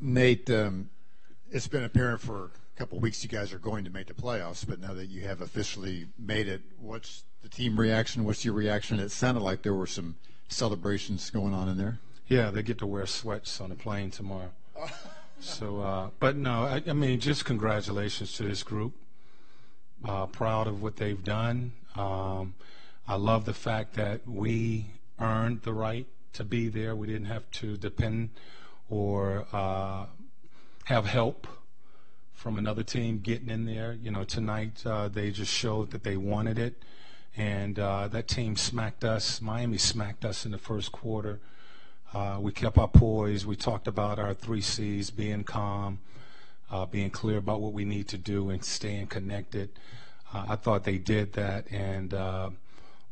Nate, it's been apparent for a couple of weeks you guys are going to make the playoffs, but now that you have officially made it, what's the team reaction? What's your reaction? It sounded like there were some celebrations going on in there. Yeah, they get to wear sweats on the plane tomorrow. So, but no, I mean, just congratulations to this group. Proud of what they've done. I love the fact that we earned the right to be there. We didn't have to depend or have help from another team getting in there. You know, tonight they just showed that they wanted it, and that team smacked us. Miami smacked us in the first quarter. We kept our poise. We talked about our 3 C's, being calm, being clear about what we need to do, and staying connected. I thought they did that, and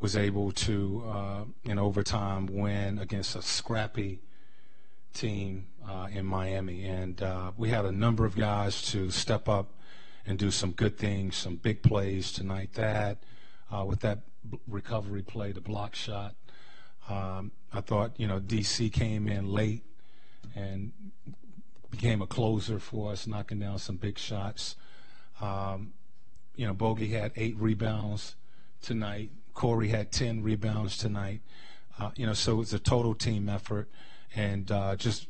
was able to, in overtime, win against a scrappy team in Miami. And we had a number of guys to step up and do some good things, some big plays tonight. With that recovery play, the block shot, I thought, DC came in late and became a closer for us, knocking down some big shots. Bogey had 8 rebounds tonight. Corey had 10 rebounds tonight. So it was a total team effort, and just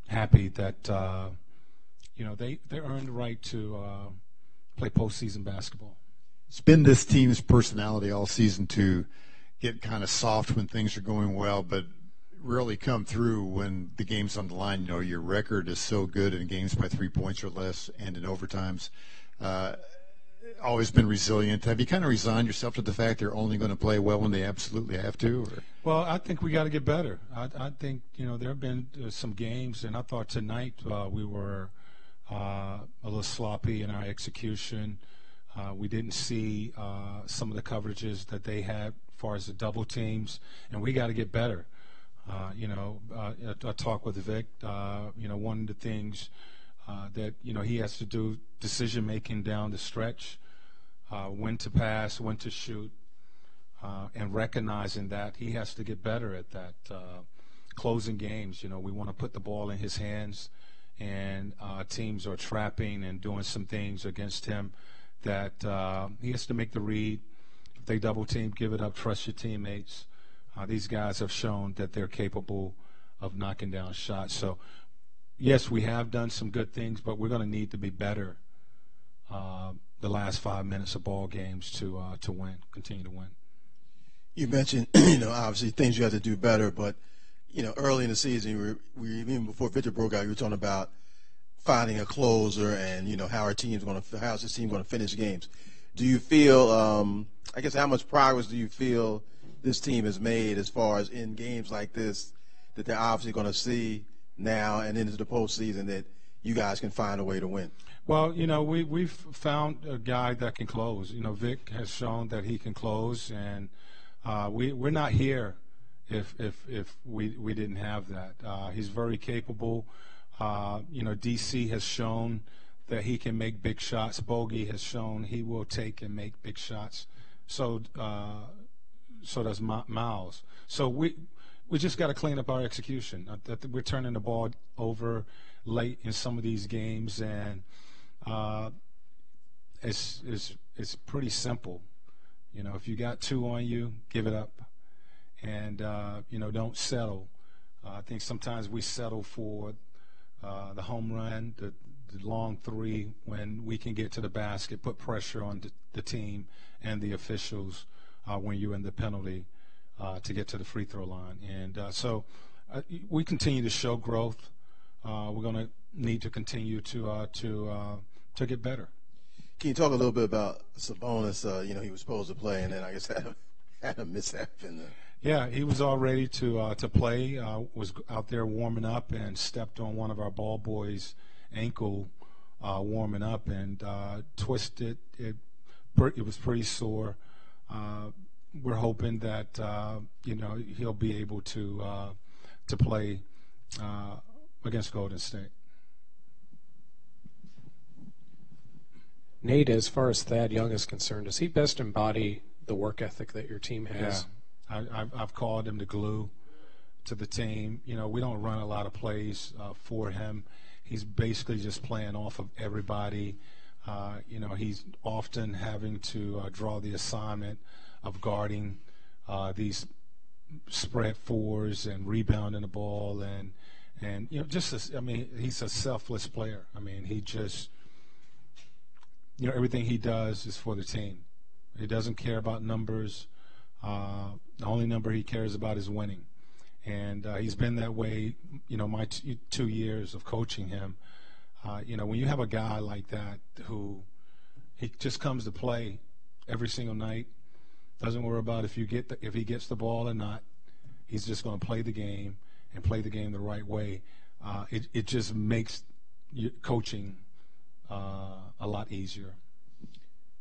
happy that, they earned the right to play postseason basketball. It's been this team's personality all season to get kind of soft when things are going well, but really come through when the game's on the line. Your record is so good in games by 3 points or less and in overtimes. Always been resilient. Have you kind of resigned yourself to the fact they're only going to play well when they absolutely have to? Or? Well, I think we got to get better. I think, there have been some games, and I thought tonight we were a little sloppy in our execution. We didn't see some of the coverages that they had as far as the double teams, and we got to get better. I talked with Vic. One of the things that he has to do, decision making down the stretch, when to pass, when to shoot, and recognizing that he has to get better at that. Closing games, we want to put the ball in his hands, and teams are trapping and doing some things against him that he has to make the read. If they double team, give it up, trust your teammates. These guys have shown that they're capable of knocking down shots. So, yes, we have done some good things, but we're going to need to be better the last 5 minutes of ball games to win, continue to win. You mentioned, obviously things you have to do better, but, early in the season, even before Victor broke out, you were talking about finding a closer and, how's this team going to finish games. Do you feel, how much progress do you feel this team has made as far as in games like this that they're obviously going to see now and into the postseason that you guys can find a way to win? Well, we've found a guy that can close. Vic has shown that he can close, and we're not here if we didn't have that. He's very capable. DC has shown that he can make big shots. Bogey has shown he will take and make big shots. So does Miles. So we just got to clean up our execution. We're turning the ball over late in some of these games, and it's pretty simple. If you got 2 on you, give it up, and don't settle. I think sometimes we settle for the home run, the long 3 when we can get to the basket, put pressure on the team and the officials when you're in the penalty to get to the free throw line. And so we continue to show growth. We're going to need to continue to get better. Can you talk a little bit about Sabonis? He was supposed to play, and then I guess had a mishap in there. Yeah, he was all ready to play. Was out there warming up and stepped on one of our ball boys' ankle warming up and twisted. It was pretty sore. We're hoping that he'll be able to play against Golden State. Nate, as far as Thad Young is concerned, does he best embody the work ethic that your team has? Yeah, I've called him the glue to the team. You know, we don't run a lot of plays for him. He's basically just playing off of everybody. You know, he's often having to draw the assignment of guarding these spread fours and rebounding the ball and you know, I mean, he's a selfless player. I mean, he just, you know, everything he does is for the team. He doesn't care about numbers. The only number he cares about is winning. And he's been that way, you know, my 2 years of coaching him. You know, when you have a guy like that who he just comes to play every single night, doesn't worry about if he gets the ball or not, he's just going to play the game and play the game the right way. It just makes coaching a lot easier.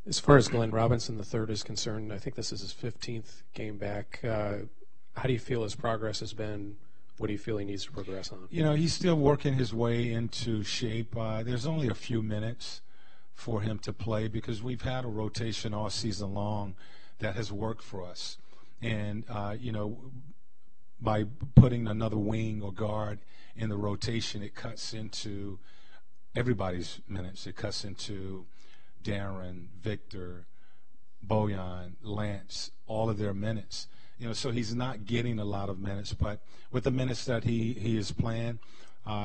As far as Glenn Robinson III is concerned, I think this is his 15th game back. How do you feel his progress has been? What do you feel he needs to progress on? You know, he's still working his way into shape. There's only a few minutes for him to play because we've had a rotation all season long that has worked for us. And, you know, by putting another wing or guard in the rotation, it cuts into everybody's minutes. It cuts into Darren, Victor, Bojan, Lance, all of their minutes. You know, so he's not getting a lot of minutes, but with the minutes that he is playing,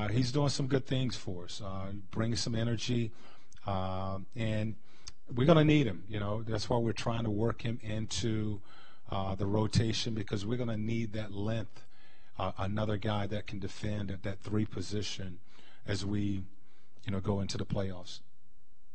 he's doing some good things for us, bringing some energy, and we're going to need him. You know, that's why we're trying to work him into the rotation because we're going to need that length, another guy that can defend at that 3 position as we, you know, go into the playoffs.